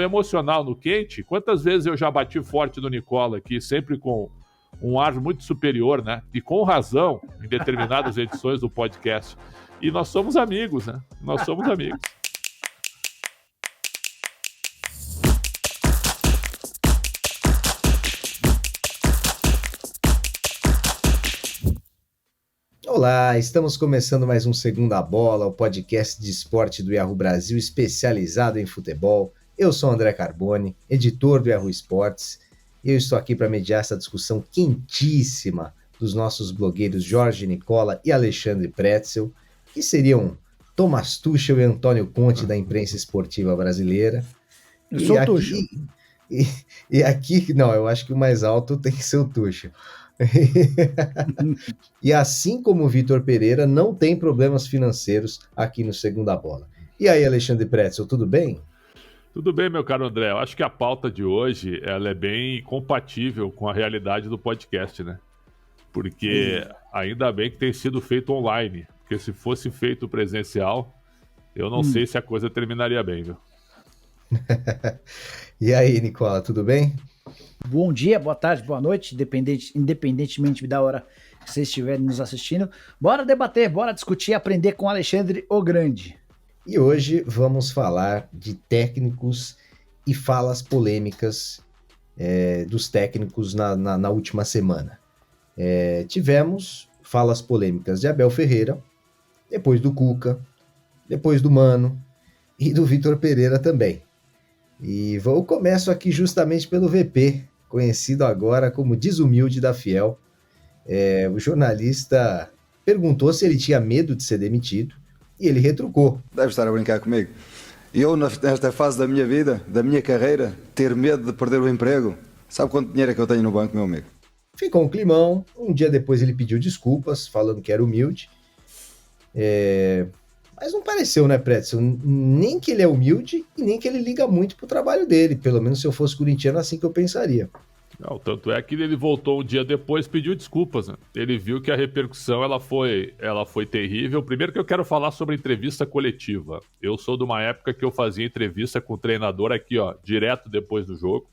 emocional, no quente, quantas vezes eu já bati forte no Nicola aqui, sempre com um ar muito superior, né? E com razão, em determinadas edições do podcast. E nós somos amigos, né? Nós somos amigos. Olá, estamos começando mais um Segunda Bola, o podcast de esporte do Yahoo Brasil, especializado em futebol. Eu sou André Carboni, editor do Yahoo Esportes, e eu estou aqui para mediar essa discussão quentíssima dos nossos blogueiros Jorge Nicola e Alexandre Pretzel, que seriam Thomas Tuchel e Antônio Conte da imprensa esportiva brasileira. Eu sou o Tuchel. E aqui, não, eu acho que o mais alto tem que ser o Tuchel. E assim como o Vitor Pereira, não tem problemas financeiros aqui no Segunda Bola. E aí, Alexandre Pretzel, tudo bem? Tudo bem, meu caro André. Eu acho que a pauta de hoje ela é bem compatível com a realidade do podcast, né? Porque ainda bem que tem sido feito online. Porque se fosse feito presencial, eu não sei se a coisa terminaria bem, viu? E aí, Nicola, tudo bem? Bom dia, boa tarde, boa noite, independentemente da hora que vocês estiverem nos assistindo. Bora debater, bora discutir e aprender com Alexandre o Grande. E hoje vamos falar de técnicos e falas polêmicas dos técnicos na última semana. Tivemos falas polêmicas de Abel Ferreira, depois do Cuca, depois do Mano e do Vitor Pereira também. E eu começo aqui justamente pelo VP, conhecido agora como Desumilde da Fiel. O jornalista perguntou se ele tinha medo de ser demitido e ele retrucou. Deve estar a brincar comigo. Eu, nesta fase da minha vida, da minha carreira, ter medo de perder o emprego. Sabe quanto dinheiro é que eu tenho no banco, meu amigo? Ficou um climão. Um dia depois ele pediu desculpas, falando que era humilde. Mas não pareceu, né, Pretzel? Nem que ele é humilde e nem que ele liga muito pro trabalho dele. Pelo menos se eu fosse corintiano, assim que eu pensaria. Não, tanto é que ele voltou um dia depois e pediu desculpas, né? Ele viu que a repercussão ela foi terrível. Primeiro que eu quero falar sobre entrevista coletiva. Eu sou de uma época que eu fazia entrevista com o treinador aqui, ó, direto depois do jogo.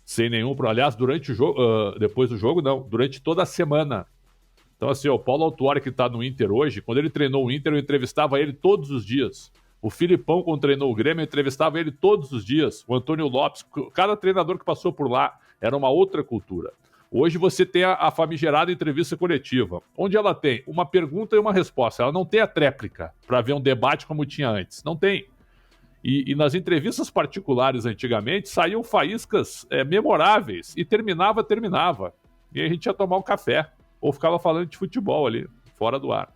Sem nenhum... Aliás, durante o jogo... depois do jogo, não. Durante toda a semana. Então, assim, o Paulo Autuori, que tá no Inter hoje, quando ele treinou o Inter, eu entrevistava ele todos os dias. O Filipão, quando treinou o Grêmio, eu entrevistava ele todos os dias. O Antônio Lopes, cada treinador que passou por lá, era uma outra cultura. Hoje você tem a famigerada entrevista coletiva, onde ela tem uma pergunta e uma resposta. Ela não tem a tréplica para ver um debate como tinha antes. Não tem. E nas entrevistas particulares, antigamente, saíam faíscas memoráveis. E terminava. E aí a gente ia tomar um café. Ou ficava falando de futebol ali, fora do ar.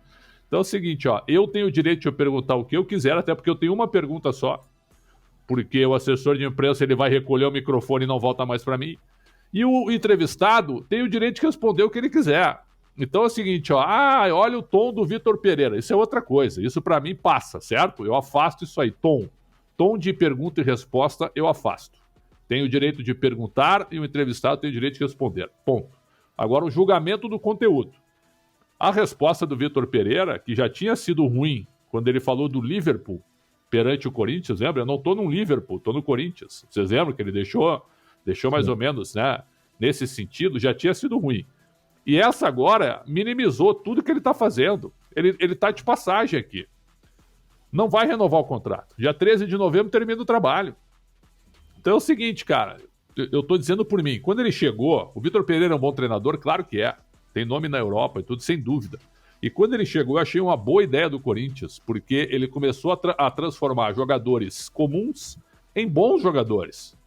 Então é o seguinte, ó, eu tenho o direito de perguntar o que eu quiser, até porque eu tenho uma pergunta só, porque o assessor de imprensa ele vai recolher o microfone e não volta mais para mim. E o entrevistado tem o direito de responder o que ele quiser. Então é o seguinte, ó, olha o tom do Vitor Pereira, isso é outra coisa, isso para mim passa, certo? Eu afasto isso aí, tom de pergunta e resposta eu afasto. Tenho o direito de perguntar e o entrevistado tem o direito de responder, ponto. Agora, o julgamento do conteúdo. A resposta do Vitor Pereira, que já tinha sido ruim quando ele falou do Liverpool perante o Corinthians, lembra? Eu não estou no Liverpool, estou no Corinthians. Vocês lembram que ele deixou mais ou menos, né? Nesse sentido, já tinha sido ruim. E essa agora minimizou tudo que ele está fazendo. Ele está de passagem aqui. Não vai renovar o contrato. Dia 13 de novembro termina o trabalho. Então é o seguinte, cara... Eu tô dizendo por mim, quando ele chegou, o Vitor Pereira é um bom treinador, claro que é. Tem nome na Europa e tudo, sem dúvida. E quando ele chegou, eu achei uma boa ideia do Corinthians, porque ele começou a transformar jogadores comuns em bons jogadores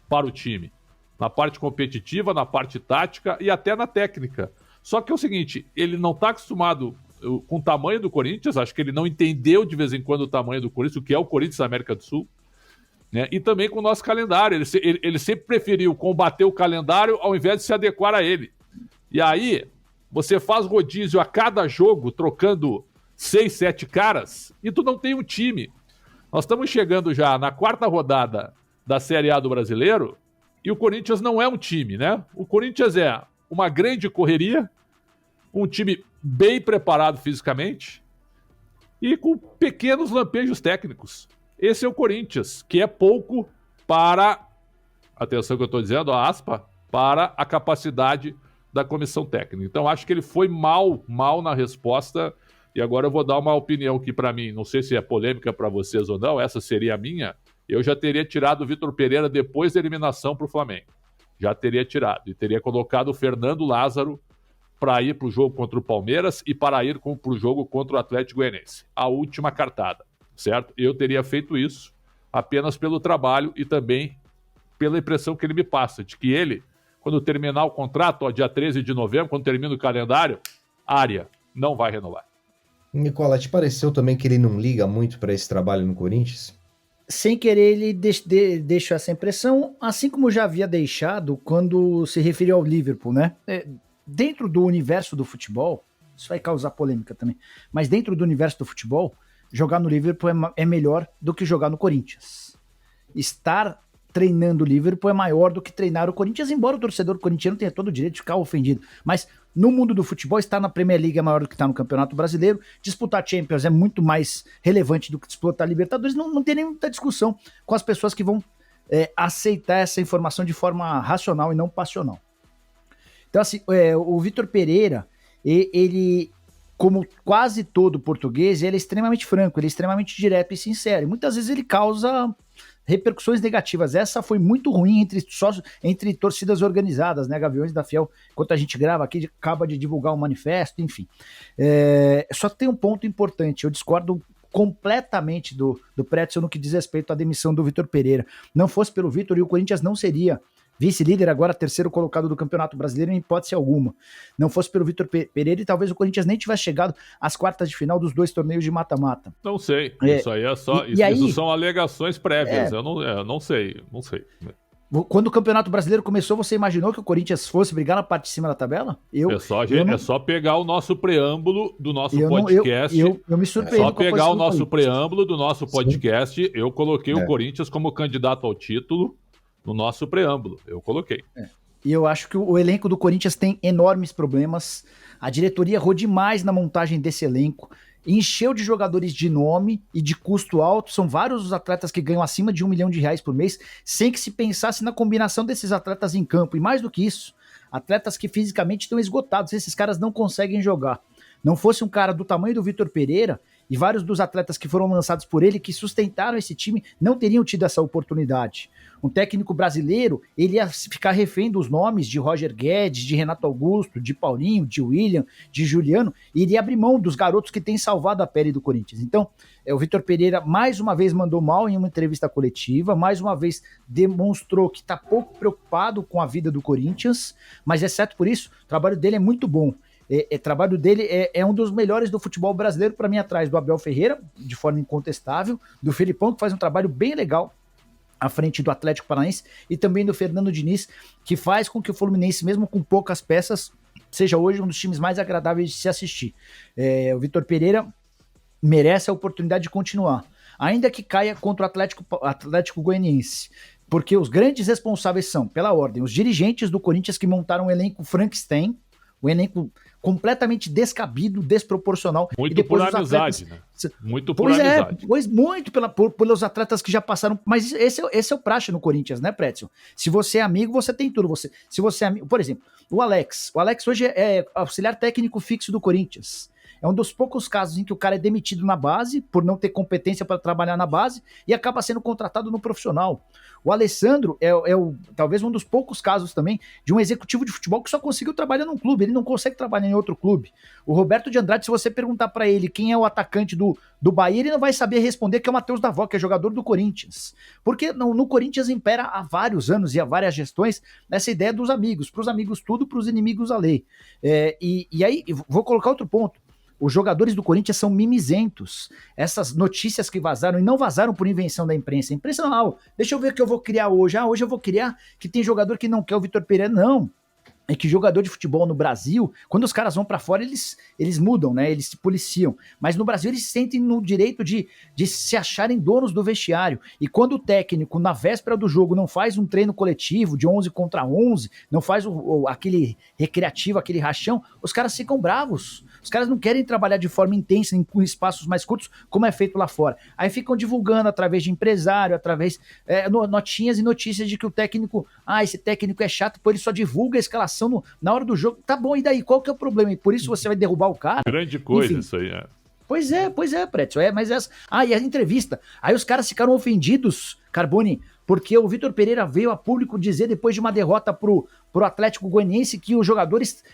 para o time. Na parte competitiva, na parte tática e até na técnica. Só que é o seguinte, ele não tá acostumado com o tamanho do Corinthians, acho que ele não entendeu de vez em quando o tamanho do Corinthians, o que é o Corinthians da América do Sul. Né? E também com o nosso calendário. Ele sempre preferiu combater o calendário ao invés de se adequar a ele. E aí, você faz rodízio a cada jogo, trocando 6, 7 caras, e tu não tem um time. Nós estamos chegando já na 4ª rodada da Série A do Brasileiro, e o Corinthians não é um time, né? O Corinthians é uma grande correria, um time bem preparado fisicamente, e com pequenos lampejos técnicos. Esse é o Corinthians, que é pouco para, atenção que eu estou dizendo, aspa, para a capacidade da comissão técnica. Então, acho que ele foi mal na resposta, e agora eu vou dar uma opinião aqui para mim, não sei se é polêmica para vocês ou não, essa seria a minha, eu já teria tirado o Vitor Pereira depois da eliminação para o Flamengo. Já teria tirado, e teria colocado o Fernando Lázaro para ir para o jogo contra o Palmeiras e para ir para o jogo contra o Atlético Goianiense. A última cartada, certo? Eu teria feito isso apenas pelo trabalho e também pela impressão que ele me passa, de que ele, quando terminar o contrato, dia 13 de novembro, quando termina o calendário, área, não vai renovar. Nicola, te pareceu também que ele não liga muito para esse trabalho no Corinthians? Sem querer, ele deixou essa impressão, assim como já havia deixado quando se referiu ao Liverpool, né? Dentro do universo do futebol, isso vai causar polêmica também, mas dentro do universo do futebol, jogar no Liverpool é melhor do que jogar no Corinthians. Estar treinando o Liverpool é maior do que treinar o Corinthians, embora o torcedor corintiano tenha todo o direito de ficar ofendido. Mas no mundo do futebol, estar na Premier League é maior do que estar no Campeonato Brasileiro. Disputar Champions é muito mais relevante do que disputar Libertadores. Não tem nem muita discussão com as pessoas que vão aceitar essa informação de forma racional e não passional. Então, assim, o Vitor Pereira, ele, como quase todo português, ele é extremamente franco, ele é extremamente direto e sincero. E muitas vezes ele causa repercussões negativas. Essa foi muito ruim entre torcidas organizadas, né? Gaviões da Fiel, enquanto a gente grava aqui, acaba de divulgar um manifesto, enfim. Só tem um ponto importante, eu discordo completamente do Pretzel no que diz respeito à demissão do Vitor Pereira. Não fosse pelo Vitor, e o Corinthians não seria vice-líder, agora terceiro colocado do Campeonato Brasileiro, em hipótese alguma. Não fosse pelo Vitor Pereira, e talvez o Corinthians nem tivesse chegado às quartas de final dos 2 torneios de mata-mata. Não sei, isso aí é só... Isso são alegações prévias, eu não sei. Quando o Campeonato Brasileiro começou, você imaginou que o Corinthians fosse brigar na parte de cima da tabela? É só pegar o nosso preâmbulo do nosso podcast. Eu me surpreendo. Só pegar o nosso preâmbulo do nosso podcast. Sim. Eu coloquei o Corinthians como candidato ao título no nosso preâmbulo. Eu coloquei. E eu acho que o elenco do Corinthians tem enormes problemas. A diretoria errou demais na montagem desse elenco. Encheu de jogadores de nome e de custo alto. São vários os atletas que ganham acima de R$1 milhão por mês, sem que se pensasse na combinação desses atletas em campo. E mais do que isso, atletas que fisicamente estão esgotados. Esses caras não conseguem jogar. Não fosse um cara do tamanho do Vitor Pereira, e vários dos atletas que foram lançados por ele, que sustentaram esse time, não teriam tido essa oportunidade. Um técnico brasileiro, ele ia ficar refém dos nomes de Roger Guedes, de Renato Augusto, de Paulinho, de William, de Juliano, e iria abrir mão dos garotos que têm salvado a pele do Corinthians. Então, o Vitor Pereira mais uma vez mandou mal em uma entrevista coletiva, mais uma vez demonstrou que está pouco preocupado com a vida do Corinthians, mas exceto por isso, o trabalho dele é muito bom. O trabalho dele é um dos melhores do futebol brasileiro, para mim, atrás do Abel Ferreira, de forma incontestável, do Felipão, que faz um trabalho bem legal à frente do Atlético Paranaense, e também do Fernando Diniz, que faz com que o Fluminense, mesmo com poucas peças, seja hoje um dos times mais agradáveis de se assistir. O Vitor Pereira merece a oportunidade de continuar, ainda que caia contra o Atlético Goianiense, porque os grandes responsáveis são, pela ordem, os dirigentes do Corinthians, que montaram um elenco Frankenstein, um elenco completamente descabido, desproporcional. Muito por amizade, né? Muito por amizade. Muito pelos atletas que já passaram. Mas esse é o praxe no Corinthians, né, Pretzel? Se você é amigo, você tem tudo. Se você é amigo, por exemplo, o Alex. O Alex hoje é auxiliar técnico fixo do Corinthians. É um dos poucos casos em que o cara é demitido na base, por não ter competência para trabalhar na base, e acaba sendo contratado no profissional. O Alessandro talvez um dos poucos casos também de um executivo de futebol que só conseguiu trabalhar num clube, ele não consegue trabalhar em outro clube. O Roberto de Andrade, se você perguntar para ele quem é o atacante do Bahia, ele não vai saber responder, que é o Matheus Davó, que é jogador do Corinthians. Porque no Corinthians impera há vários anos e há várias gestões essa ideia dos amigos, para os amigos tudo, para os inimigos a lei. E aí, vou colocar outro ponto. Os jogadores do Corinthians são mimizentos. Essas notícias que vazaram, e não vazaram por invenção da imprensa. A imprensa não, deixa eu ver o que eu vou criar hoje. Hoje eu vou criar que tem jogador que não quer o Vitor Pereira. Não. É que jogador de futebol no Brasil, quando os caras vão pra fora, eles mudam, né? Eles se policiam. Mas no Brasil eles se sentem no direito de se acharem donos do vestiário. E quando o técnico, na véspera do jogo, não faz um treino coletivo de 11 contra 11, não faz aquele recreativo, aquele rachão, os caras ficam bravos. Os caras não querem trabalhar de forma intensa em espaços mais curtos, como é feito lá fora. Aí ficam divulgando através de empresário, através notinhas e notícias de que o técnico, esse técnico é chato, pô, ele só divulga a escalação na hora do jogo. Tá bom, e daí? Qual que é o problema? E por isso você vai derrubar o cara? Grande coisa. Enfim. Isso aí, Pois é, Pretzel, mas essa... e a entrevista. Aí os caras ficaram ofendidos, Carboni, porque o Vitor Pereira veio a público dizer, depois de uma derrota pro Atlético Goianiense, que os jogadores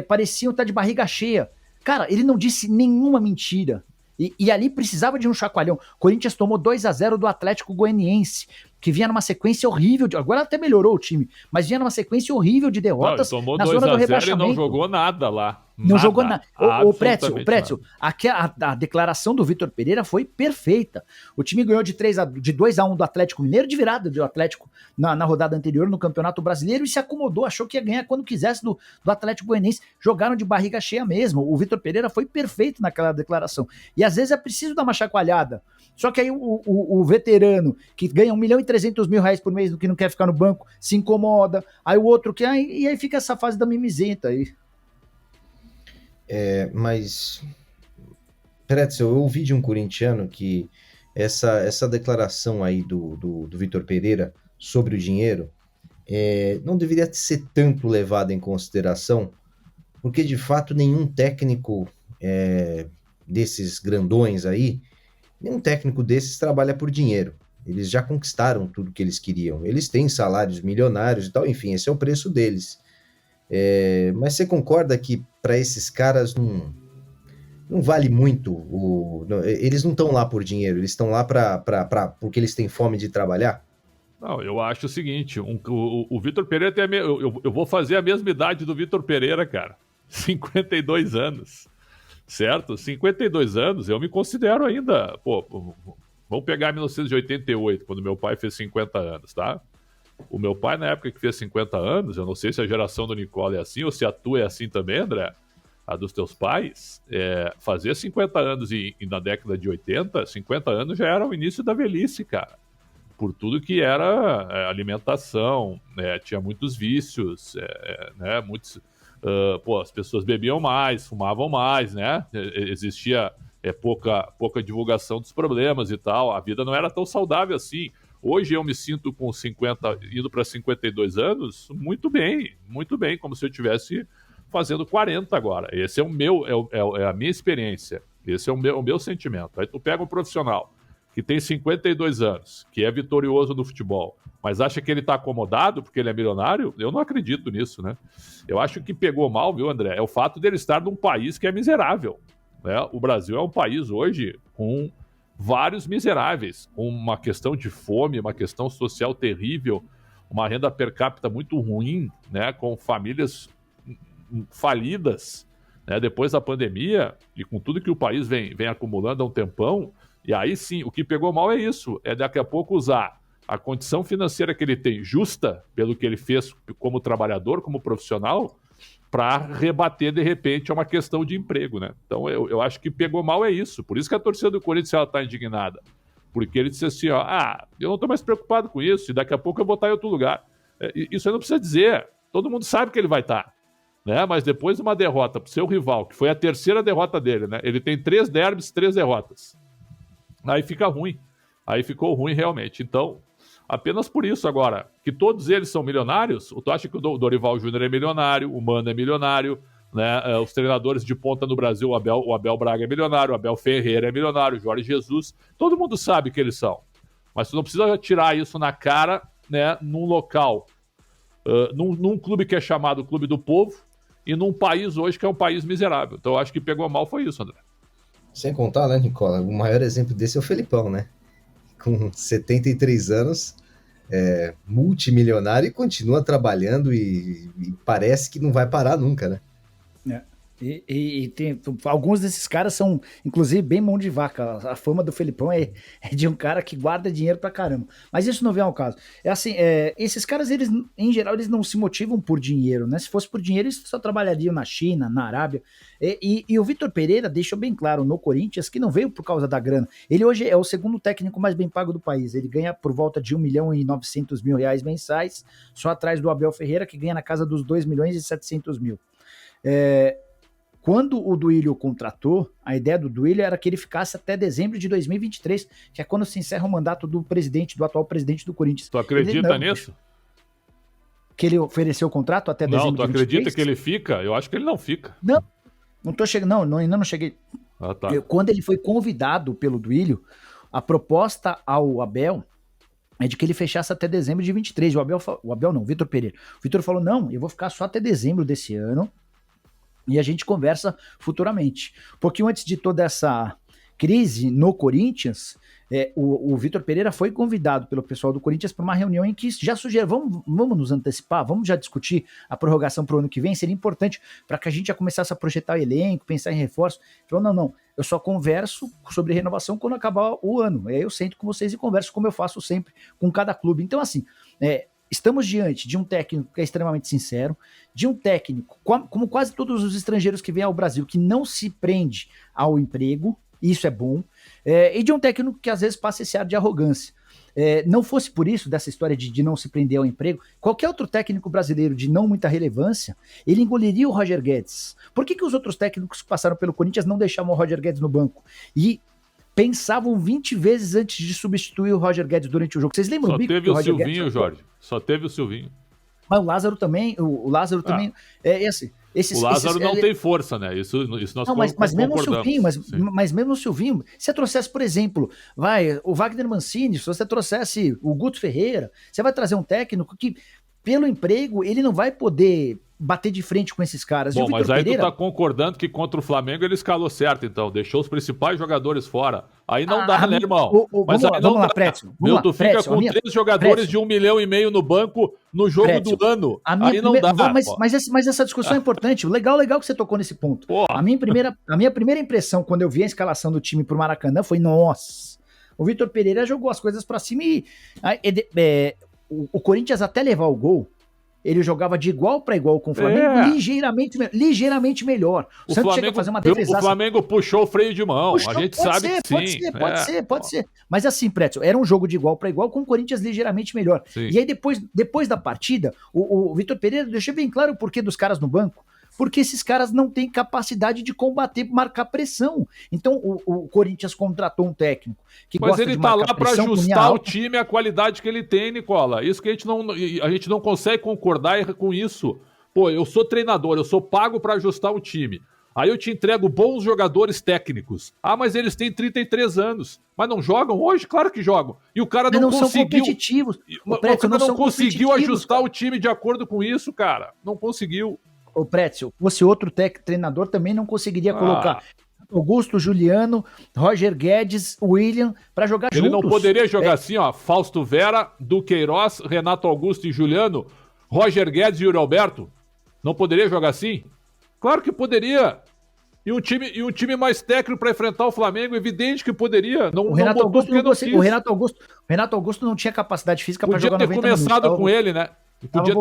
pareciam estar de barriga cheia. Cara, ele não disse nenhuma mentira. E ali precisava de um chacoalhão. Corinthians tomou 2-0 do Atlético Goianiense, que vinha numa sequência horrível. Agora até melhorou o time, mas vinha numa sequência horrível de derrotas na zona do rebaixamento. E não jogou nada lá. Não jogou nada. O Pretzel, a declaração do Vitor Pereira foi perfeita. O time ganhou de 2-1 do Atlético Mineiro, de virada do Atlético na rodada anterior no Campeonato Brasileiro, e se acomodou, achou que ia ganhar quando quisesse do Atlético Goianiense. Jogaram de barriga cheia mesmo. O Vitor Pereira foi perfeito naquela declaração. E às vezes é preciso dar uma chacoalhada. Só que aí o veterano, que ganha R$1.300.000 por mês, que não quer ficar no banco, se incomoda. Aí o outro quer, e aí fica essa fase da mimizenta aí. Mas, Pretzel, eu ouvi de um corintiano que essa declaração aí do Vitor Pereira sobre o dinheiro não deveria ser tanto levada em consideração, porque de fato nenhum técnico desses grandões aí, nenhum técnico desses trabalha por dinheiro. Eles já conquistaram tudo que eles queriam. Eles têm salários milionários e tal, enfim, esse é o preço deles. Mas você concorda que para esses caras não vale muito? Eles não estão lá por dinheiro, eles estão lá porque eles têm fome de trabalhar? Não, eu acho o seguinte, o Vitor Pereira tem eu vou fazer a mesma idade do Vitor Pereira, cara. 52 anos, certo? 52 anos, eu me considero ainda... Vamos pegar 1988, quando meu pai fez 50 anos, tá? O meu pai, na época que fez 50 anos, eu não sei se a geração do Nicola é assim, ou se a tua é assim também, André, a dos teus pais, fazia 50 anos e na década de 80, 50 anos já era o início da velhice, cara. Por tudo que era alimentação, tinha muitos vícios, muitos... as pessoas bebiam mais, fumavam mais, né? Existia pouca divulgação dos problemas e tal, a vida não era tão saudável assim. Hoje eu me sinto com 50, indo para 52 anos, muito bem, como se eu estivesse fazendo 40 agora. Esse é a minha experiência, esse é o meu sentimento. Aí tu pega um profissional que tem 52 anos, que é vitorioso no futebol, mas acha que ele está acomodado porque ele é milionário? Eu não acredito nisso, né? Eu acho que pegou mal, viu, André? É o fato dele estar num país que é miserável, né? O Brasil é um país hoje com vários miseráveis, com uma questão de fome, uma questão social terrível, uma renda per capita muito ruim, né, com famílias falidas, né, depois da pandemia, e com tudo que o país vem acumulando há um tempão. E aí sim, o que pegou mal é isso, daqui a pouco usar a condição financeira que ele tem, justa pelo que ele fez como trabalhador, como profissional, para rebater, de repente, uma questão de emprego, né? Então, eu acho que pegou mal é isso. Por isso que a torcida do Corinthians está indignada. Porque ele disse assim, eu não estou mais preocupado com isso, e daqui a pouco eu vou estar em outro lugar. Isso aí não precisa dizer. Todo mundo sabe que ele vai estar. Né? Mas depois de uma derrota para o seu rival, que foi a terceira derrota dele, né? Ele tem 3 derbys, 3 derrotas. Aí fica ruim. Aí ficou ruim realmente. Então, apenas por isso agora, que todos eles são milionários, tu acha que o Dorival Júnior é milionário, o Mano é milionário, né? Os treinadores de ponta no Brasil, o Abel Braga é milionário, o Abel Ferreira é milionário, o Jorge Jesus, todo mundo sabe que eles são. Mas tu não precisa tirar isso na cara, né, num local, num clube que é chamado Clube do Povo, e num país hoje que é um país miserável. Então eu acho que pegou mal foi isso, André. Sem contar, né, Nicola, o maior exemplo desse é o Felipão, né? Com 73 anos, multimilionário, e continua trabalhando e parece que não vai parar nunca, né? E tem, alguns desses caras são, inclusive, bem mão de vaca. A fama do Felipão é de um cara que guarda dinheiro pra caramba. Mas isso não vem ao caso. Esses caras, eles, em geral, eles não se motivam por dinheiro, né? Se fosse por dinheiro, eles só trabalhariam na China, na Arábia. E o Vitor Pereira deixou bem claro no Corinthians que não veio por causa da grana. Ele hoje é o segundo técnico mais bem pago do país. Ele ganha por volta de R$1.900.000 mensais, só atrás do Abel Ferreira, que ganha na casa dos R$2.700.000. Quando o Duílio contratou, a ideia do Duílio era que ele ficasse até dezembro de 2023, que é quando se encerra o mandato do atual presidente do Corinthians. Tu acredita nisso? Que ele ofereceu o contrato até dezembro de 2023? Não, tu acredita que ele fica? Eu acho que ele não fica. Não tô chegando, ainda não cheguei. Ah, tá. Quando ele foi convidado pelo Duílio, a proposta ao Abel é de que ele fechasse até dezembro de 23. O Vitor Pereira. O Vitor falou, não, eu vou ficar só até dezembro desse ano e a gente conversa futuramente. Um pouquinho antes de toda essa crise no Corinthians, o Vitor Pereira foi convidado pelo pessoal do Corinthians para uma reunião em que já sugeriu, vamos nos antecipar, vamos já discutir a prorrogação para o ano que vem, seria importante para que a gente já começasse a projetar o elenco, pensar em reforço. Ele falou, não, eu só converso sobre renovação quando acabar o ano, aí eu sento com vocês e converso como eu faço sempre com cada clube. Então assim, estamos diante de um técnico que é extremamente sincero, de um técnico, como quase todos os estrangeiros que vêm ao Brasil, que não se prende ao emprego, isso é bom, e de um técnico que às vezes passa esse ar de arrogância. Não fosse por isso, dessa história de não se prender ao emprego, qualquer outro técnico brasileiro de não muita relevância, ele engoliria o Roger Guedes. Por que os outros técnicos que passaram pelo Corinthians não deixavam o Roger Guedes no banco? E pensavam 20 vezes antes de substituir o Roger Guedes durante o jogo. Vocês lembram? Só teve o Silvinho, Jorge. Só teve o Silvinho. Mas o Lázaro também, o Lázaro não tem força, né? Isso nós não, mas mesmo o Silvinho, mas mesmo o Silvinho, se você trouxesse, por exemplo, o Wagner Mancini, se você trouxesse o Guto Ferreira, você vai trazer um técnico que, pelo emprego, ele não vai poder bater de frente com esses caras. Bom, mas aí Pereira... tu tá concordando que contra o Flamengo ele escalou certo, então, deixou os principais jogadores fora. Aí não dá, né, irmão? Mas vamos lá, Prétio. Tu fica com 3 jogadores de 1,5 milhão no banco no jogo do ano. Aí não dá. Mas essa discussão é importante. Legal que você tocou nesse ponto. A minha primeira impressão quando eu vi a escalação do time pro Maracanã foi, nossa, o Vitor Pereira jogou as coisas pra cima e o Corinthians até levar o gol, ele jogava de igual para igual com o Flamengo, ligeiramente melhor. O Santos chega a fazer uma defesaça. O Flamengo puxou o freio de mão, a gente sabe que sim. Pode ser. Mas assim, Prétio, era um jogo de igual para igual com o Corinthians ligeiramente melhor. Sim. E aí depois da partida, o Vitor Pereira deixou bem claro o porquê dos caras no banco. Porque esses caras não têm capacidade de combater, marcar pressão. Então o Corinthians contratou um técnico que gosta de marcar pressão. Mas ele tá lá para ajustar o time à qualidade que ele tem, Nicola. Isso que a gente não consegue concordar com isso. Pô, eu sou treinador, eu sou pago para ajustar o time. Aí eu te entrego bons jogadores técnicos. Ah, mas eles têm 33 anos. Mas não jogam hoje? Claro que jogam. E o cara não conseguiu... São competitivos. O cara não conseguiu ajustar o time de acordo com isso, cara. Não conseguiu. O Prétio, fosse outro treinador, também não conseguiria colocar Augusto, Juliano, Roger Guedes, William, para jogar juntos. Ele não poderia jogar assim, ó, Fausto Vera, Duqueiroz, Renato Augusto e Juliano, Roger Guedes e Yuri Alberto? Não poderia jogar assim? Claro que poderia. E um time mais técnico para enfrentar o Flamengo, evidente que poderia. O Renato Augusto não conseguiu. O Renato Augusto não tinha capacidade física para jogar 90 minutos. Podia ter começado com ele, né? Tava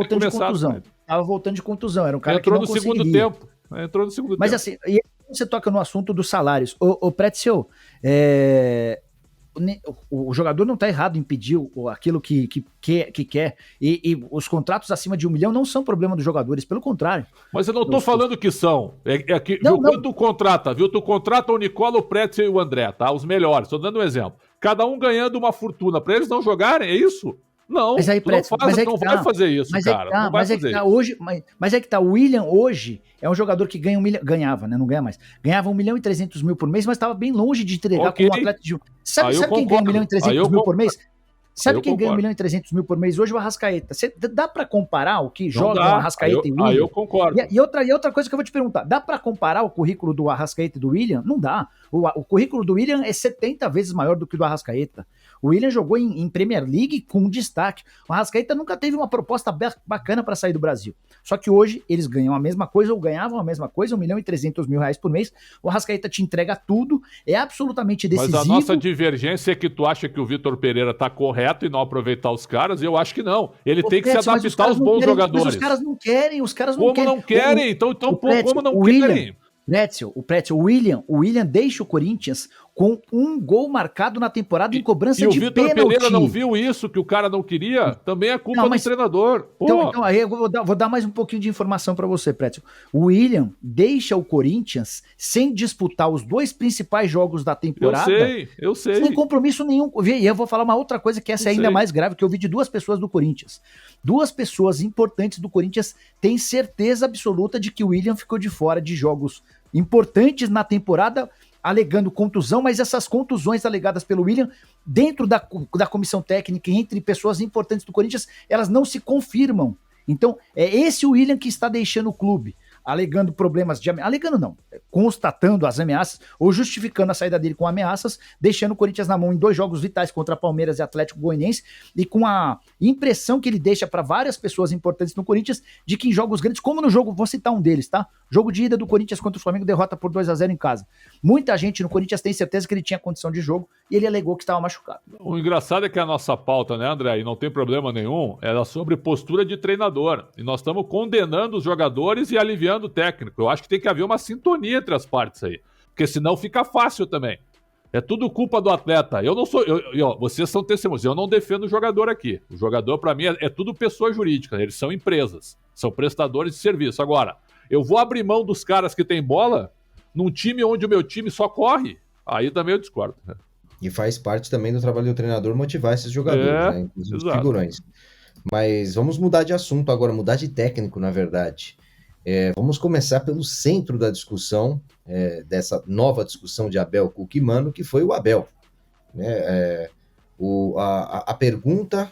voltando de contusão. Era um cara que não conseguiria. Entrou no segundo tempo. Mas assim, e você toca no assunto dos salários. O Prétio, o jogador não está errado em pedir aquilo que quer. E os contratos acima de 1 milhão não são problema dos jogadores, pelo contrário. Mas eu não estou falando que são. Quando tu contrata, viu? Tu contrata o Nicola, o Prétio e o André, tá? Os melhores. Estou dando um exemplo. Cada um ganhando uma fortuna. Para eles não jogarem, é isso? Não, mas aí, Prétio, não vai fazer isso, cara. Mas é que tá, o William hoje é um jogador que ganha 1 milhão, ganhava, né? Não ganha mais. Ganhava 1 milhão e 300 mil por mês, mas estava bem longe de entregar como um atleta de... Sabe quem ganha 1 milhão e 300 mil por mês? Sabe quem ganha 1 milhão e 300 mil por mês hoje? O Arrascaeta. Dá pra comparar o que joga o Arrascaeta e o William? Aí eu concordo. E outra coisa que eu vou te perguntar, dá pra comparar o currículo do Arrascaeta e do William? Não dá. O currículo do William é 70 vezes maior do que o do Arrascaeta. O William jogou em Premier League com destaque. O Arrascaeta nunca teve uma proposta bacana para sair do Brasil. Só que hoje eles ganham a mesma coisa ou ganhavam a mesma coisa, 1 milhão e 300 mil reais por mês. O Arrascaeta te entrega tudo, é absolutamente decisivo. Mas a nossa divergência é que tu acha que o Vitor Pereira tá correto em não aproveitar os caras, e eu acho que não. Ele tem que se adaptar aos bons jogadores. Mas os caras não querem, Como não querem? Então como não querem? O William deixa o Corinthians com um gol marcado na temporada em cobrança e de o Vitor pênalti. Pereira não viu isso, que o cara não queria? Também é culpa do treinador. Então, aí eu vou dar mais um pouquinho de informação para você, Pretzel. O William deixa o Corinthians sem disputar os 2 principais jogos da temporada. Eu sei. Sem compromisso nenhum. E eu vou falar uma outra coisa que essa é ainda mais grave, que eu vi de 2 pessoas do Corinthians. 2 pessoas importantes do Corinthians têm certeza absoluta de que o William ficou de fora de jogos importantes na temporada, alegando contusão, mas essas contusões alegadas pelo William, dentro da comissão técnica, entre pessoas importantes do Corinthians, elas não se confirmam. Então, é esse o William que está deixando o clube, alegando problemas de... Alegando não, constatando as ameaças, ou justificando a saída dele com ameaças, deixando o Corinthians na mão em 2 jogos vitais contra Palmeiras e Atlético Goianiense, e com a impressão que ele deixa para várias pessoas importantes no Corinthians, de que em jogos grandes, como no jogo, vou citar um deles, tá? Jogo de ida do Corinthians contra o Flamengo, derrota por 2-0 em casa. Muita gente no Corinthians tem certeza que ele tinha condição de jogo, e ele alegou que estava machucado. O engraçado é que a nossa pauta, né, André, e não tem problema nenhum, era sobre postura de treinador. E nós estamos condenando os jogadores e aliviando o técnico. Eu acho que tem que haver uma sintonia entre as partes aí. Porque senão fica fácil também. É tudo culpa do atleta. Eu não sou... vocês são testemunhas. Eu não defendo o jogador aqui. O jogador, para mim, é tudo pessoa jurídica. Eles são empresas. São prestadores de serviço. Agora, eu vou abrir mão dos caras que têm bola num time onde o meu time só corre? Aí também eu discordo. E faz parte também do trabalho do treinador motivar esses jogadores, né? Inclusive os figurões. Mas vamos mudar de assunto agora, mudar de técnico, na verdade. Vamos começar pelo centro da discussão, dessa nova discussão de Abel, Cuca e Mano, que foi o Abel. A pergunta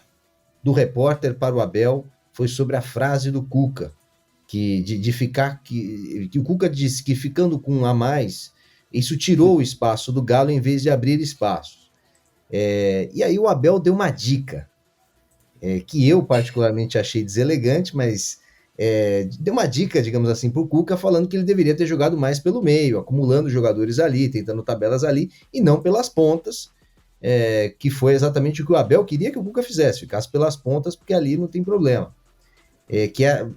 do repórter para o Abel foi sobre a frase do Cuca, que o Cuca disse que ficando com um a mais, isso tirou o espaço do Galo em vez de abrir espaços. E aí o Abel deu uma dica, que eu particularmente achei deselegante, mas deu uma dica, digamos assim, para o Cuca, falando que ele deveria ter jogado mais pelo meio, acumulando jogadores ali, tentando tabelas ali, e não pelas pontas, que foi exatamente o que o Abel queria que o Cuca fizesse, ficasse pelas pontas, porque ali não tem problema.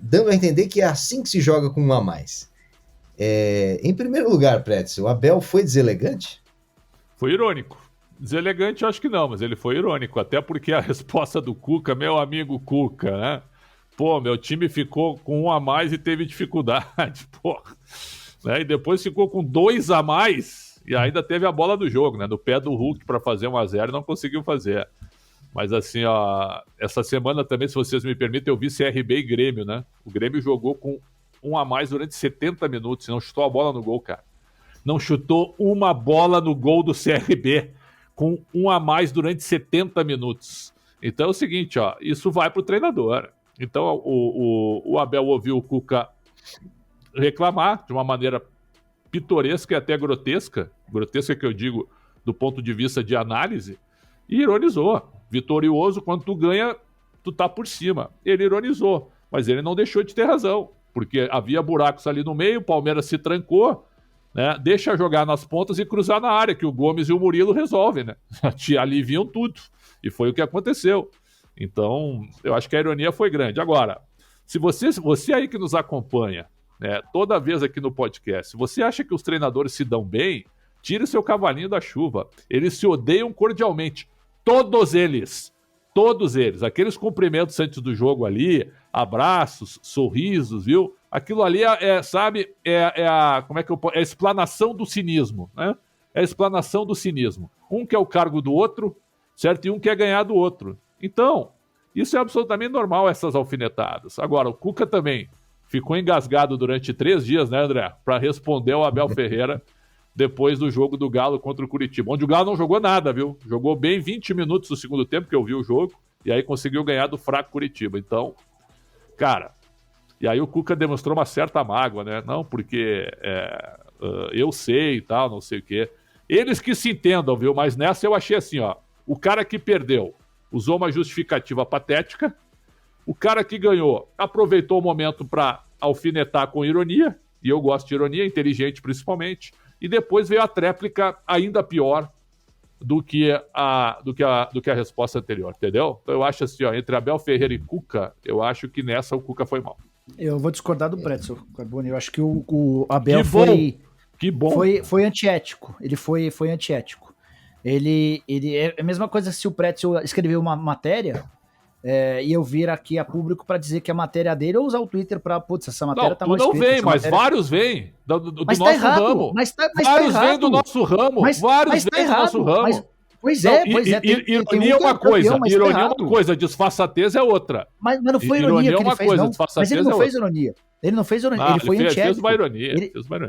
Dando a entender que é assim que se joga com um a mais. Em primeiro lugar, Pretzel, o Abel foi deselegante? Foi irônico. Deselegante eu acho que não, mas ele foi irônico, até porque a resposta do Cuca, meu amigo Cuca, né? Pô, meu time ficou com um a mais e teve dificuldade, porra. Né? E depois ficou com 2 a mais e ainda teve a bola do jogo, né? No pé do Hulk para fazer 1-0 e não conseguiu fazer. Mas assim, ó, essa semana também, se vocês me permitem, eu vi CRB e Grêmio, né? O Grêmio jogou com 1 a mais durante 70 minutos e não chutou a bola no gol, cara. Não chutou uma bola no gol do CRB com 1 a mais durante 70 minutos. Então é o seguinte, ó, isso vai pro treinador. Então o Abel ouviu o Cuca reclamar de uma maneira pitoresca e até grotesca que eu digo do ponto de vista de análise, e ironizou. Vitorioso, quando tu ganha, tu tá por cima. Ele ironizou, mas ele não deixou de ter razão, porque havia buracos ali no meio, o Palmeiras se trancou, né? Deixa jogar nas pontas e cruzar na área, que o Gomes e o Murilo resolvem, né? Te aliviam tudo, e foi o que aconteceu. Então, eu acho que a ironia foi grande. Agora, se você aí que nos acompanha, né, toda vez aqui no podcast, se você acha que os treinadores se dão bem, tire seu cavalinho da chuva. Eles se odeiam cordialmente. Todos eles. Aqueles cumprimentos antes do jogo ali, abraços, sorrisos, viu? Aquilo ali é a explanação do cinismo, né? É a explanação do cinismo. Um quer o cargo do outro, certo? E um quer ganhar do outro. Então, isso é absolutamente normal, essas alfinetadas. Agora, o Cuca também ficou engasgado durante 3 dias, né, André? Para responder ao Abel Ferreira depois do jogo do Galo contra o Curitiba, onde o Galo não jogou nada, viu? Jogou bem 20 minutos do segundo tempo, que eu vi o jogo, e aí conseguiu ganhar do fraco Curitiba. Então, cara, e aí o Cuca demonstrou uma certa mágoa, né? Não, porque eu sei e tal, não sei o quê. Eles que se entendam, viu? Mas nessa eu achei assim, ó, o cara que perdeu usou uma justificativa patética, o cara que ganhou aproveitou o momento para alfinetar com ironia, e eu gosto de ironia, inteligente principalmente, e depois veio a tréplica ainda pior do que a resposta anterior, entendeu? Então eu acho assim, ó, entre Abel Ferreira e Cuca, eu acho que nessa o Cuca foi mal. Eu vou discordar do Pretzel, Carbone. Eu acho que o Abel foi... Que bom. Foi antiético. Ele foi antiético. Ele é a mesma coisa se o Pretzel escreveu uma matéria e eu vir aqui a público para dizer que a matéria dele, ou usar o Twitter para, putz, essa matéria tá mal escrita. Não vem, mas vários vêm do mas nosso tá errado, ramo. Mas vários vêm do nosso ramo. Vários vêm do nosso ramo. Pois é. Ironia é uma coisa, ironia é uma coisa, disfarçatez é outra. Mas não foi ironia que ele fez, não. Mas ele não fez ironia. Ele não fez ironia, ele foi antiético. Fez uma ironia.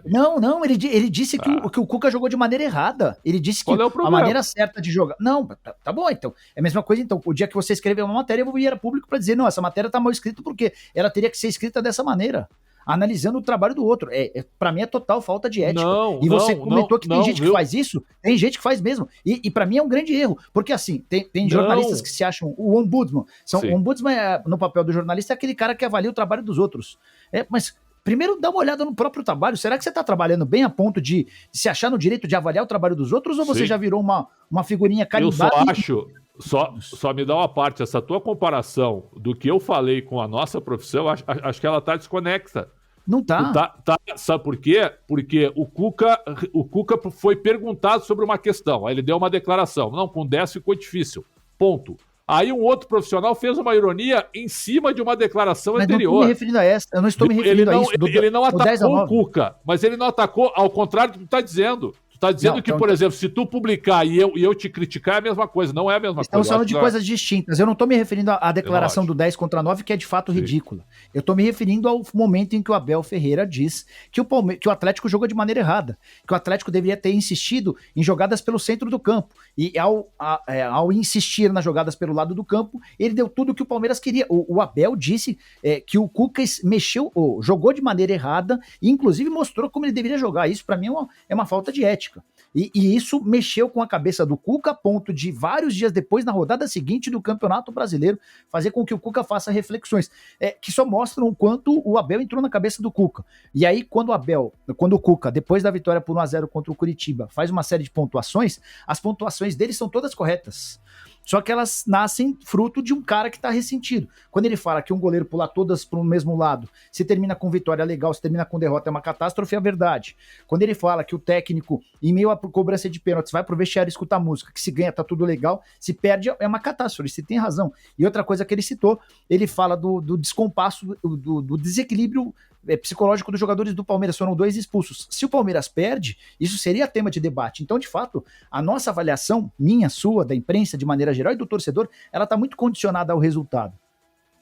Não, ele disse que o Cuca jogou de maneira errada. Ele disse que a maneira certa de jogar... Não, tá bom, então. É a mesma coisa, então. O dia que você escreveu uma matéria, eu vou vir a público para dizer, não, essa matéria tá mal escrita porque ela teria que ser escrita dessa maneira. Analisando o trabalho do outro. Pra mim é total falta de ética. Você comentou que tem gente que faz isso, tem gente que faz mesmo. E pra mim é um grande erro. Porque assim, tem jornalistas que se acham o ombudsman. O ombudsman, no papel do jornalista, é aquele cara que avalia o trabalho dos outros. Mas primeiro dá uma olhada no próprio trabalho. Será que você está trabalhando bem a ponto de se achar no direito de avaliar o trabalho dos outros? Ou você já virou uma figurinha carimbada? Eu só acho... Só me dá uma parte, essa tua comparação do que eu falei com a nossa profissão, acho que ela tá desconexa. Não tá. Sabe por quê? Porque o Cuca foi perguntado sobre uma questão, aí ele deu uma declaração. Não, com 10 ficou difícil. Ponto. Aí um outro profissional fez uma ironia em cima de uma declaração anterior. Não estou me referindo a essa. Eu não estou me referindo a isso. Ele não atacou o Cuca, mas ele não atacou, ao contrário do que tu está dizendo. Tá dizendo que, por exemplo, se tu publicar e eu te criticar é a mesma coisa, não é a mesma coisa. Estamos falando de coisas distintas. Eu não estou me referindo à declaração do 10 contra 9, que é de fato ridícula. Eu estou me referindo ao momento em que o Abel Ferreira diz que o Atlético jogou de maneira errada, que o Atlético deveria ter insistido em jogadas pelo centro do campo. E ao insistir nas jogadas pelo lado do campo, ele deu tudo o que o Palmeiras queria. O Abel disse que o Cuca jogou de maneira errada e, inclusive, mostrou como ele deveria jogar. Isso, para mim, é uma falta de ética. E isso mexeu com a cabeça do Cuca a ponto de, vários dias depois, na rodada seguinte do Campeonato Brasileiro, fazer com que o Cuca faça reflexões que só mostram o quanto o Abel entrou na cabeça do Cuca. E aí, quando o Cuca, depois da vitória por 1-0 contra o Curitiba, faz uma série de pontuações, as pontuações dele são todas corretas. Só que elas nascem fruto de um cara que tá ressentido. Quando ele fala que um goleiro pular todas para o mesmo lado, se termina com vitória legal, se termina com derrota é uma catástrofe, é a verdade. Quando ele fala que o técnico, em meio à cobrança de pênaltis, vai pro vestiário escutar música, que se ganha tá tudo legal, se perde é uma catástrofe, você tem razão. E outra coisa que ele citou, ele fala do descompasso, do desequilíbrio psicológico dos jogadores do Palmeiras, foram 2 expulsos. Se o Palmeiras perde, isso seria tema de debate. Então, de fato, a nossa avaliação, minha, sua, da imprensa, de maneira geral, e do torcedor, ela está muito condicionada ao resultado.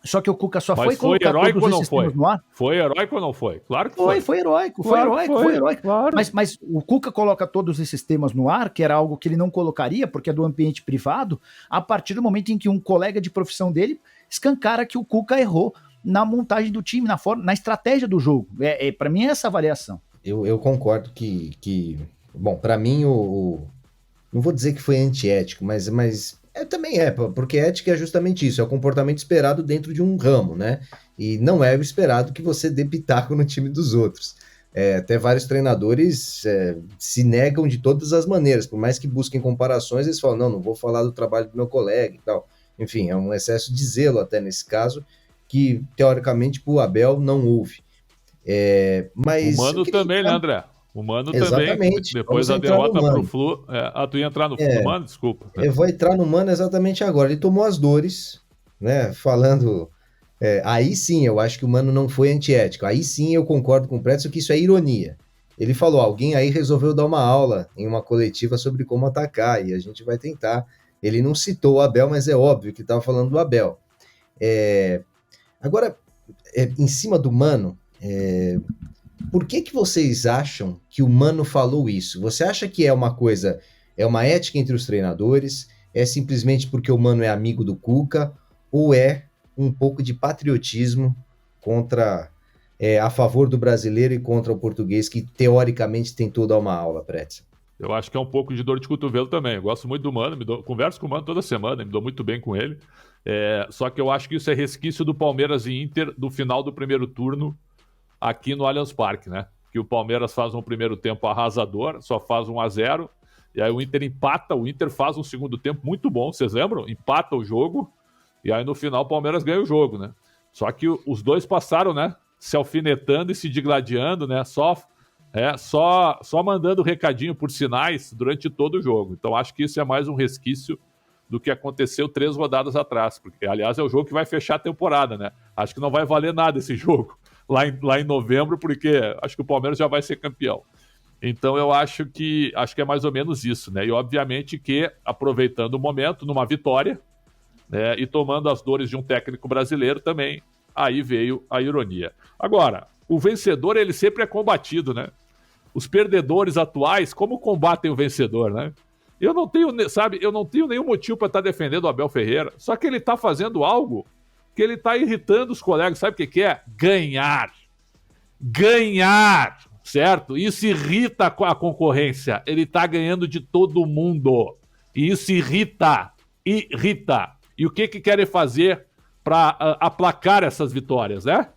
Só que o Cuca só foi colocar todos esses sistemas no ar. Foi heróico ou não foi? Claro que foi. Foi heróico. Claro. Mas o Cuca coloca todos esses temas no ar, que era algo que ele não colocaria, porque é do ambiente privado, a partir do momento em que um colega de profissão dele escancara que o Cuca errou na montagem do time, na estratégia do jogo. Para mim é essa avaliação. Eu concordo que bom, para mim não vou dizer que foi antiético, mas também porque ética é justamente isso, é o comportamento esperado dentro de um ramo, né? E não é o esperado que você dê pitaco no time dos outros. Até vários treinadores se negam de todas as maneiras, por mais que busquem comparações, eles falam, não vou falar do trabalho do meu colega e tal. Enfim, é um excesso de zelo até nesse caso, que teoricamente pro Abel não houve. Mas o Mano também, né, André? O Mano também, depois da derrota pro Flu. Tu ia entrar no Mano? Desculpa. Eu vou entrar no Mano exatamente agora. Ele tomou as dores, né? Falando. Aí sim, eu acho que o Mano não foi antiético. Aí sim eu concordo com o Pretzel que isso é ironia. Ele falou, alguém aí resolveu dar uma aula em uma coletiva sobre como atacar, e a gente vai tentar. Ele não citou o Abel, mas é óbvio que estava falando do Abel. Agora, em cima do Mano, por que vocês acham que o Mano falou isso? Você acha que é uma coisa, é uma ética entre os treinadores? É simplesmente porque o Mano é amigo do Cuca? Ou é um pouco de patriotismo a favor do brasileiro e contra o português, que teoricamente tentou dar uma aula, Pretzel? Eu acho que é um pouco de dor de cotovelo também. Eu gosto muito do Mano, converso com o Mano toda semana, me dou muito bem com ele. Só que eu acho que isso é resquício do Palmeiras e Inter do final do primeiro turno aqui no Allianz Parque, né? Que o Palmeiras faz um primeiro tempo arrasador, só faz 1-0, e aí o Inter empata, o Inter faz um segundo tempo muito bom, vocês lembram? Empata o jogo, e aí no final o Palmeiras ganha o jogo, né? Só que os dois passaram, né? Se alfinetando e se digladiando, né? Só Só mandando recadinho por sinais durante todo o jogo. Então acho que isso é mais um resquício do que aconteceu 3 rodadas atrás, porque, aliás, é o jogo que vai fechar a temporada, né? Acho que não vai valer nada esse jogo lá em novembro, porque acho que o Palmeiras já vai ser campeão. Então eu acho que é mais ou menos isso, né? E obviamente que, aproveitando o momento, numa vitória, né, e tomando as dores de um técnico brasileiro também, aí veio a ironia. Agora, o vencedor, ele sempre é combatido, né? Os perdedores atuais, como combatem o vencedor, né? Eu não tenho nenhum motivo para estar defendendo o Abel Ferreira, só que ele está fazendo algo que ele está irritando os colegas. Sabe o que é? Ganhar, certo? Isso irrita a concorrência. Ele está ganhando de todo mundo e isso irrita. E o que querem fazer para aplacar essas vitórias, né?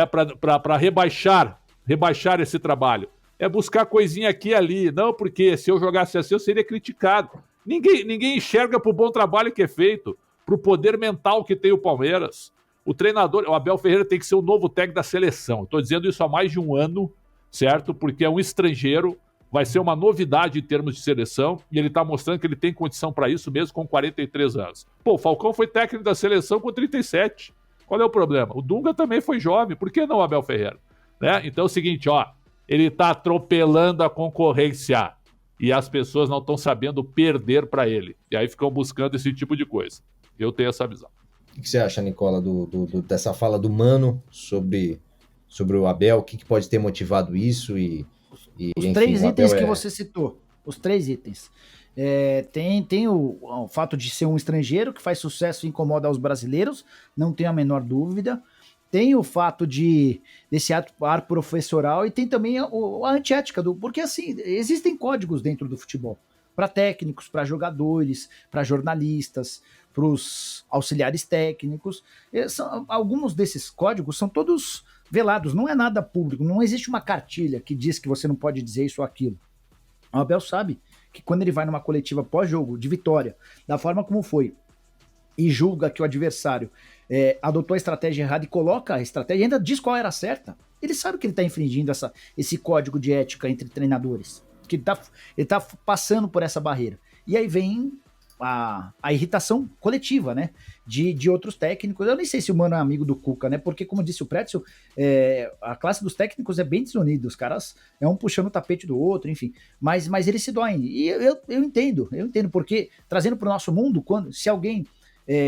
Para rebaixar esse trabalho? É buscar coisinha aqui e ali. Não, porque se eu jogasse assim, eu seria criticado. Ninguém enxerga pro bom trabalho que é feito, pro poder mental que tem o Palmeiras. O treinador, o Abel Ferreira, tem que ser o novo técnico da seleção. Estou dizendo isso há mais de um ano, certo? Porque é um estrangeiro, vai ser uma novidade em termos de seleção, e ele está mostrando que ele tem condição para isso mesmo com 43 anos. Pô, o Falcão foi técnico da seleção com 37. Qual é o problema? O Dunga também foi jovem. Por que não o Abel Ferreira? Né? Então é o seguinte, ele está atropelando a concorrência e as pessoas não estão sabendo perder para ele. E aí ficam buscando esse tipo de coisa. Eu tenho essa visão. O que você acha, Nicola, dessa fala do Mano sobre o Abel? O que pode ter motivado isso? Os 3 itens que você citou. Os 3 itens. Tem o fato de ser um estrangeiro que faz sucesso e incomoda os brasileiros, não tenho a menor dúvida. Tem o fato desse ar professoral e tem também a antiética, porque assim, existem códigos dentro do futebol, para técnicos, para jogadores, para jornalistas, para os auxiliares técnicos. Alguns desses códigos são todos velados, não é nada público, não existe uma cartilha que diz que você não pode dizer isso ou aquilo. O Abel sabe que quando ele vai numa coletiva pós-jogo, de vitória, da forma como foi, e julga que o adversário adotou a estratégia errada e coloca a estratégia e ainda diz qual era a certa, ele sabe que ele está infringindo esse código de ética entre treinadores, que ele tá passando por essa barreira. E aí vem a irritação coletiva, né, de outros técnicos. Eu nem sei se o Mano é amigo do Cuca, né, porque como disse o Pretzel, a classe dos técnicos é bem desunida, os caras é um puxando o tapete do outro, enfim, mas eles se doem, e eu entendo, porque trazendo para o nosso mundo, se alguém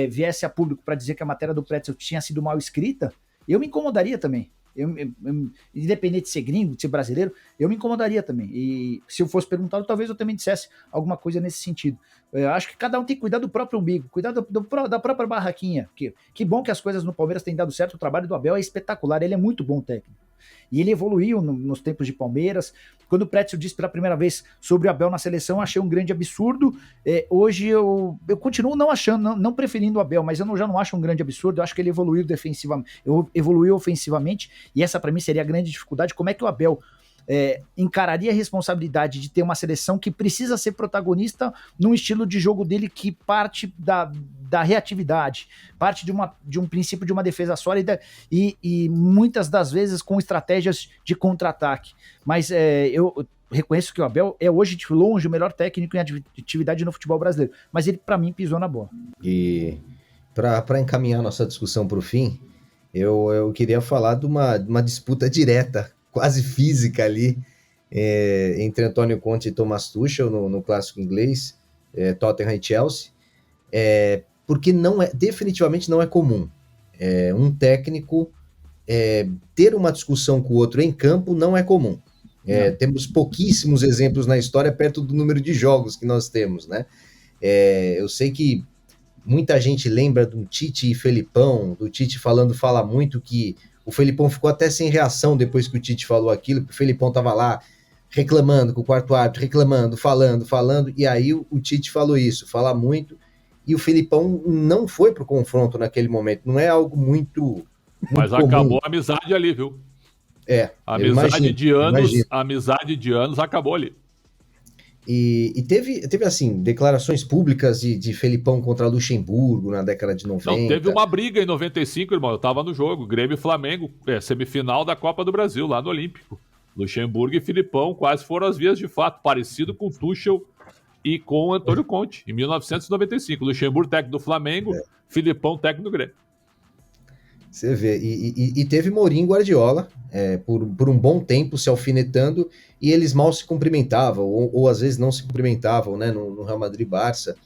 viesse a público para dizer que a matéria do Pretzel tinha sido mal escrita, eu me incomodaria também. Independente de ser gringo, de ser brasileiro, eu me incomodaria também. E se eu fosse perguntado, talvez eu também dissesse alguma coisa nesse sentido. Eu acho que cada um tem que cuidar do próprio umbigo, cuidar da própria barraquinha. Que bom que as coisas no Palmeiras têm dado certo. O trabalho do Abel é espetacular, ele é muito bom técnico. E ele evoluiu nos tempos de Palmeiras. Quando o Pretzel disse pela primeira vez sobre o Abel na seleção, eu achei um grande absurdo. Hoje eu continuo não achando, não preferindo o Abel, mas eu já não acho um grande absurdo. Eu acho que ele evoluiu ofensivamente, e essa para mim seria a grande dificuldade. Como é que o Abel encararia a responsabilidade de ter uma seleção que precisa ser protagonista num estilo de jogo dele que parte da reatividade, parte de um princípio de uma defesa sólida e muitas das vezes com estratégias de contra-ataque. Mas eu reconheço que o Abel é hoje de longe o melhor técnico em atividade no futebol brasileiro, mas ele para mim pisou na bola. E para encaminhar nossa discussão para o fim, eu queria falar de uma disputa direta, quase física ali, entre Antônio Conte e Thomas Tuchel no clássico inglês, Tottenham e Chelsea, porque definitivamente não é comum um técnico ter uma discussão com o outro em campo, não é comum. Temos pouquíssimos exemplos na história perto do número de jogos que nós temos, né? Eu sei que muita gente lembra do Tite e Felipão, do Tite fala muito que o Felipão ficou até sem reação depois que o Tite falou aquilo, porque o Felipão estava lá reclamando com o quarto árbitro, reclamando, falando, e aí o Tite falou isso, fala muito, e o Felipão não foi pro confronto naquele momento, não é algo muito mas comum. Acabou a amizade ali, viu? A amizade de anos acabou ali. E teve assim, declarações públicas de Felipão contra Luxemburgo na década de 90. Não, teve uma briga em 95, irmão. Eu tava no jogo, Grêmio e Flamengo, semifinal da Copa do Brasil, lá no Olímpico. Luxemburgo e Filipão quase foram as vias de fato, parecido com Tuchel e com Antônio Conte, em 1995. Luxemburgo, técnico do Flamengo, Filipão, técnico do Grêmio. Você vê, e teve Mourinho e Guardiola por um bom tempo se alfinetando, e eles mal se cumprimentavam, ou às vezes não se cumprimentavam, né, no Real Madrid e Barça.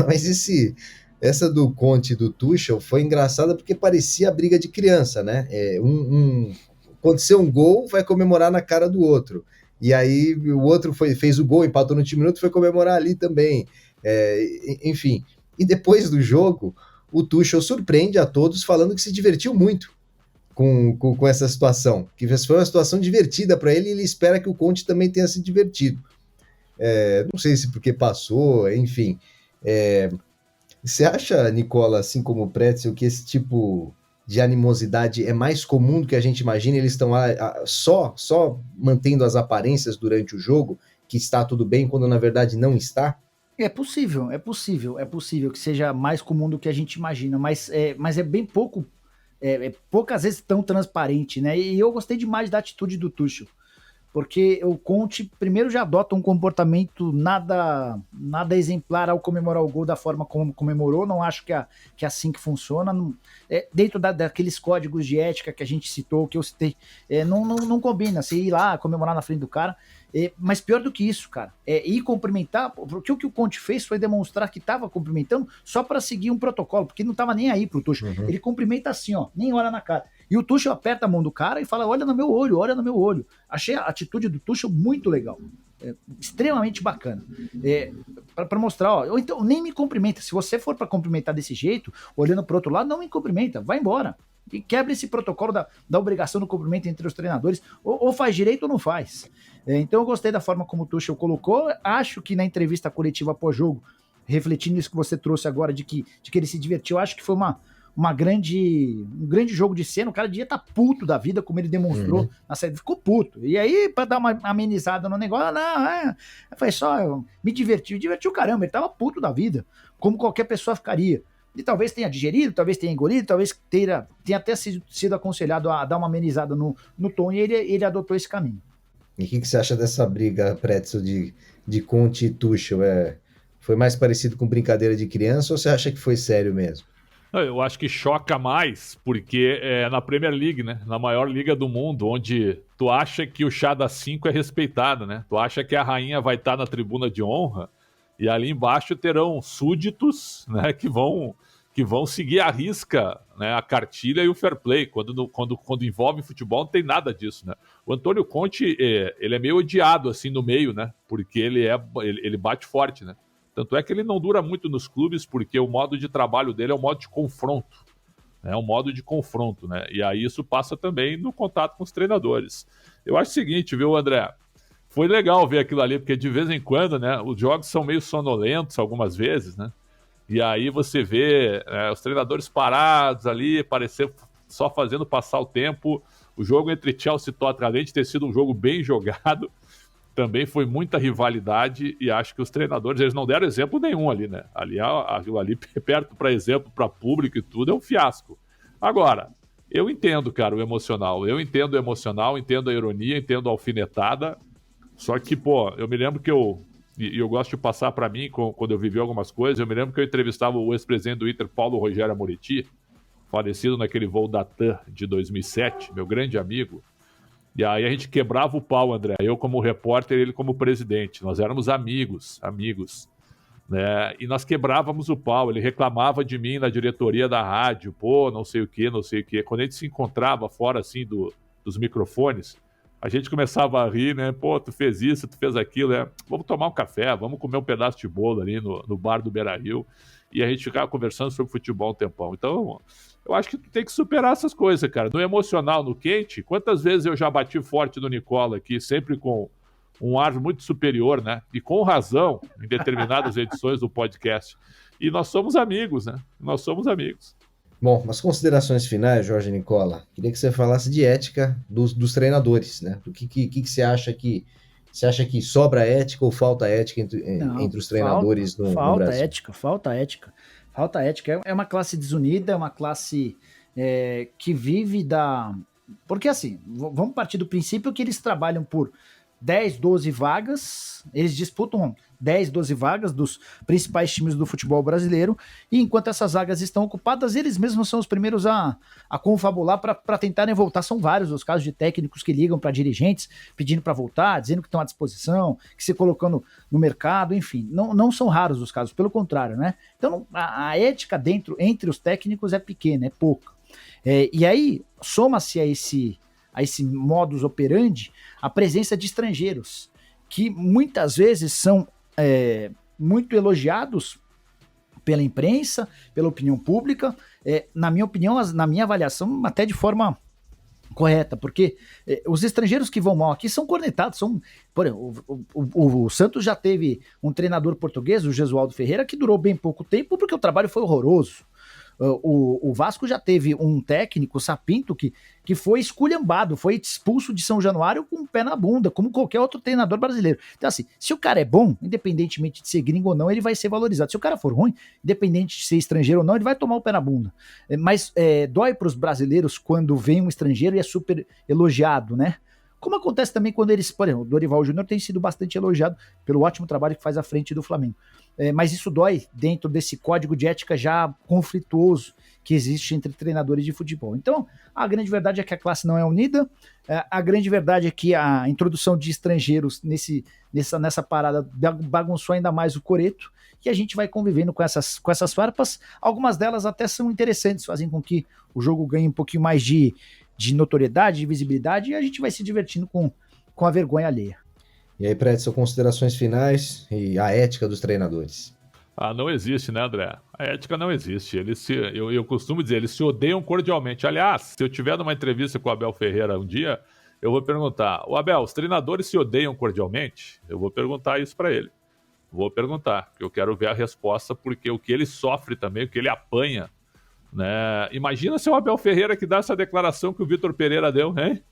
Mas essa do Conte e do Tuchel foi engraçada porque parecia briga de criança, né? Aconteceu um gol, vai comemorar na cara do outro. E aí o outro fez o gol, empatou no último minuto, foi comemorar ali também. Enfim, e depois do jogo, o Tuchel surpreende a todos falando que se divertiu muito com essa situação, que foi uma situação divertida para ele, e ele espera que o Conte também tenha se divertido. Não sei se porque passou, enfim. Você acha, Nicola, assim como o Pretzel, que esse tipo de animosidade é mais comum do que a gente imagina? Eles estão lá só mantendo as aparências durante o jogo, que está tudo bem, quando na verdade não está? É possível que seja mais comum do que a gente imagina, mas é bem pouco, poucas vezes tão transparente, né? E eu gostei demais da atitude do Tuchel, porque o Conte primeiro já adota um comportamento nada exemplar ao comemorar o gol da forma como comemorou. Não acho que é assim que funciona. Dentro daqueles códigos de ética que a gente citou, que eu citei, não combina você ir lá comemorar na frente do cara. Mas pior do que isso, cara, ir cumprimentar, porque o que o Conte fez foi demonstrar que estava cumprimentando só para seguir um protocolo, porque não estava nem aí pro Tuchel. Uhum. Ele cumprimenta assim, ó, nem olha na cara. E o Tuchel aperta a mão do cara e fala, olha no meu olho. Achei a atitude do Tuchel muito legal. Extremamente bacana. Para mostrar, ó, ou então nem me cumprimenta. Se você for para cumprimentar desse jeito, olhando pro outro lado, não me cumprimenta, vai embora. E quebra esse protocolo da obrigação do cumprimento entre os treinadores, ou faz direito ou não faz. Então eu gostei da forma como o Tuchel colocou. Acho que na entrevista coletiva pós-jogo, refletindo isso que você trouxe agora, de que ele se divertiu, acho que foi um grande jogo de cena. O cara devia estar puto da vida, como ele demonstrou na série. Ficou puto. E aí, para dar uma amenizada no negócio, foi só, me divertiu caramba, ele tava puto da vida, como qualquer pessoa ficaria. E talvez tenha digerido, talvez tenha engolido, talvez tenha até sido aconselhado a dar uma amenizada no tom, e ele adotou esse caminho. E o que você acha dessa briga, Pretzel, de Conte e Tuchel? Foi mais parecido com brincadeira de criança, ou você acha que foi sério mesmo? Eu acho que choca mais, porque é na Premier League, né? Na maior liga do mundo, onde tu acha que o chá das 5 é respeitado, né? Tu acha que a rainha vai estar na tribuna de honra, e ali embaixo terão súditos, né, que vão seguir à risca, né, a cartilha e o fair play. Quando envolve futebol, não tem nada disso, né? O Antônio Conte, ele é meio odiado assim no meio, né? Porque ele bate forte, né? Tanto é que ele não dura muito nos clubes, porque o modo de trabalho dele é um modo de confronto. É um modo de confronto, né? E aí isso passa também no contato com os treinadores. Eu acho o seguinte, viu, André? Foi legal ver aquilo ali, porque de vez em quando, né, os jogos são meio sonolentos algumas vezes, né? E aí você vê os treinadores parados ali, parecer só fazendo passar o tempo. O jogo entre Chelsea e Tottenham, além de ter sido um jogo bem jogado, também foi muita rivalidade, e acho que os treinadores, eles não deram exemplo nenhum ali, né? Ali perto para exemplo, para público e tudo, é um fiasco. Agora, eu entendo, cara, o emocional. Eu entendo o emocional, entendo a ironia, entendo a alfinetada. Só que, pô, eu me lembro que eu gosto de passar para mim, quando eu vivi algumas coisas, eu me lembro que eu entrevistava o ex-presidente do Inter, Paulo Rogério Amoretti, falecido naquele voo da TAM de 2007, meu grande amigo. E aí a gente quebrava o pau, André, eu como repórter, ele como presidente. Nós éramos amigos, né? E nós quebrávamos o pau, ele reclamava de mim na diretoria da rádio, pô, não sei o quê. Quando a gente se encontrava fora, assim, dos microfones, a gente começava a rir, né? Pô, tu fez isso, tu fez aquilo, né? Vamos tomar um café, vamos comer um pedaço de bolo ali no bar do Beira-Rio. E a gente ficava conversando sobre futebol um tempão. Então, eu acho que tu tem que superar essas coisas, cara. No emocional, no quente, quantas vezes eu já bati forte no Nicola aqui, sempre com um ar muito superior, né? E com razão, em determinadas edições do podcast. E nós somos amigos, né? Nós somos amigos. Bom, as considerações finais, Jorge Nicola, queria que você falasse de ética dos treinadores, né? Do que você acha que... Você acha que sobra ética ou falta ética entre os treinadores no Brasil? Falta ética. É uma classe desunida, é uma classe que vive Porque assim, vamos partir do princípio que eles trabalham por 10, 12 vagas, eles disputam 10, 12 vagas dos principais times do futebol brasileiro, e enquanto essas vagas estão ocupadas, eles mesmos são os primeiros a confabular para tentarem voltar. São vários os casos de técnicos que ligam para dirigentes pedindo para voltar, dizendo que estão à disposição, que se colocando no mercado, enfim, não são raros os casos, pelo contrário, né? Então a ética entre os técnicos é pequena, é pouca. E aí soma-se a esse modus operandi a presença de estrangeiros, que muitas vezes são muito elogiados pela imprensa, pela opinião pública, na minha opinião, na minha avaliação, até de forma correta, porque os estrangeiros que vão mal aqui são cornetados. Por exemplo, o Santos já teve um treinador português, o Jesualdo Ferreira, que durou bem pouco tempo porque o trabalho foi horroroso. O Vasco já teve um técnico, Sapinto, que foi esculhambado, foi expulso de São Januário com o pé na bunda, como qualquer outro treinador brasileiro. Então assim, se o cara é bom, independentemente de ser gringo ou não, ele vai ser valorizado. Se o cara for ruim, independente de ser estrangeiro ou não, ele vai tomar o pé na bunda. Mas dói para os brasileiros quando vem um estrangeiro e é super elogiado, né? Como acontece também quando eles, por exemplo, o Dorival Júnior tem sido bastante elogiado pelo ótimo trabalho que faz à frente do Flamengo. Mas isso dói dentro desse código de ética já conflituoso que existe entre treinadores de futebol. Então, a grande verdade é que a classe não é unida, a grande verdade é que a introdução de estrangeiros nessa parada bagunçou ainda mais o coreto, e a gente vai convivendo com essas farpas. Algumas delas até são interessantes, fazem com que o jogo ganhe um pouquinho mais de notoriedade, de visibilidade, e a gente vai se divertindo com a vergonha alheia. E aí, Predson, considerações finais e a ética dos treinadores? Não existe, né, André? A ética não existe. Eu costumo dizer, eles se odeiam cordialmente. Aliás, se eu tiver numa entrevista com o Abel Ferreira um dia, eu vou perguntar: o Abel, os treinadores se odeiam cordialmente? Eu vou perguntar isso para ele. Vou perguntar, porque eu quero ver a resposta, porque o que ele sofre também, o que ele apanha, né? Imagina se o Abel Ferreira que dá essa declaração que o Vitor Pereira deu, hein?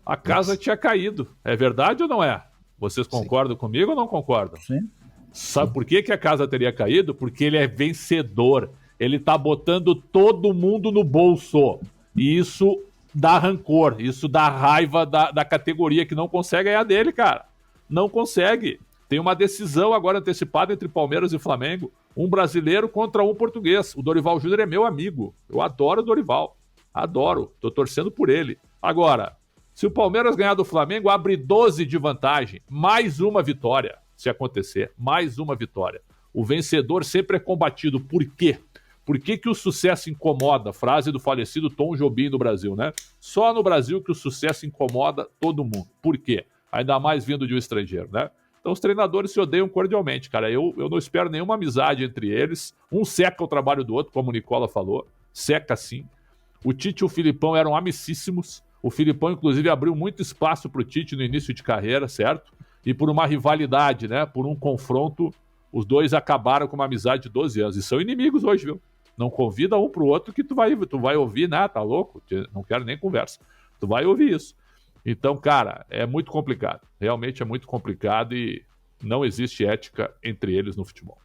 A casa tinha caído. É verdade ou não é? Vocês concordam comigo ou não concordam? Sim. Sabe por que a casa teria caído? Porque ele é vencedor. Ele tá botando todo mundo no bolso. E isso dá rancor. Isso dá raiva da categoria que não consegue ganhar dele, cara. Não consegue. Tem uma decisão agora antecipada entre Palmeiras e Flamengo. Um brasileiro contra um português. O Dorival Júnior é meu amigo. Eu adoro o Dorival. Adoro. Tô torcendo por ele. Agora, se o Palmeiras ganhar do Flamengo, abre 12 de vantagem. Mais uma vitória, se acontecer. Mais uma vitória. O vencedor sempre é combatido. Por quê? Por que o sucesso incomoda? Frase do falecido Tom Jobim no Brasil, né? Só no Brasil que o sucesso incomoda todo mundo. Por quê? Ainda mais vindo de um estrangeiro, né? Então os treinadores se odeiam cordialmente, cara. Eu não espero nenhuma amizade entre eles. Um seca o trabalho do outro, como o Nicola falou. Seca sim. O Tite e o Filipão eram amicíssimos. O Filipão, inclusive, abriu muito espaço para o Tite no início de carreira, certo? E por uma rivalidade, né? Por um confronto, os dois acabaram com uma amizade de 12 anos. E são inimigos hoje, viu? Não convida um pro outro que tu vai ouvir, né? Tá louco? Não quero nem conversa. Tu vai ouvir isso. Então, cara, é muito complicado. Realmente é muito complicado e não existe ética entre eles no futebol.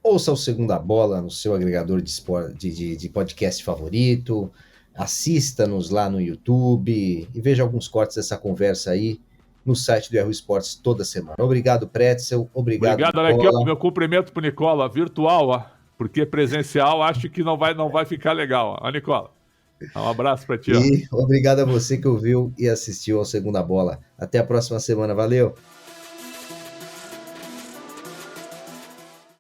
Ouça o Segunda Bola no seu agregador de podcast favorito. Assista-nos lá no YouTube e veja alguns cortes dessa conversa aí no site do Yahoo Esportes toda semana. Obrigado, Pretzel. Obrigado, Nicola. Olha aqui, ó, meu cumprimento pro Nicola, virtual, ó, porque presencial acho que não vai ficar legal. Ó, Nicola, um abraço pra ti. Ó. E obrigado a você que ouviu e assistiu ao Segunda Bola. Até a próxima semana. Valeu!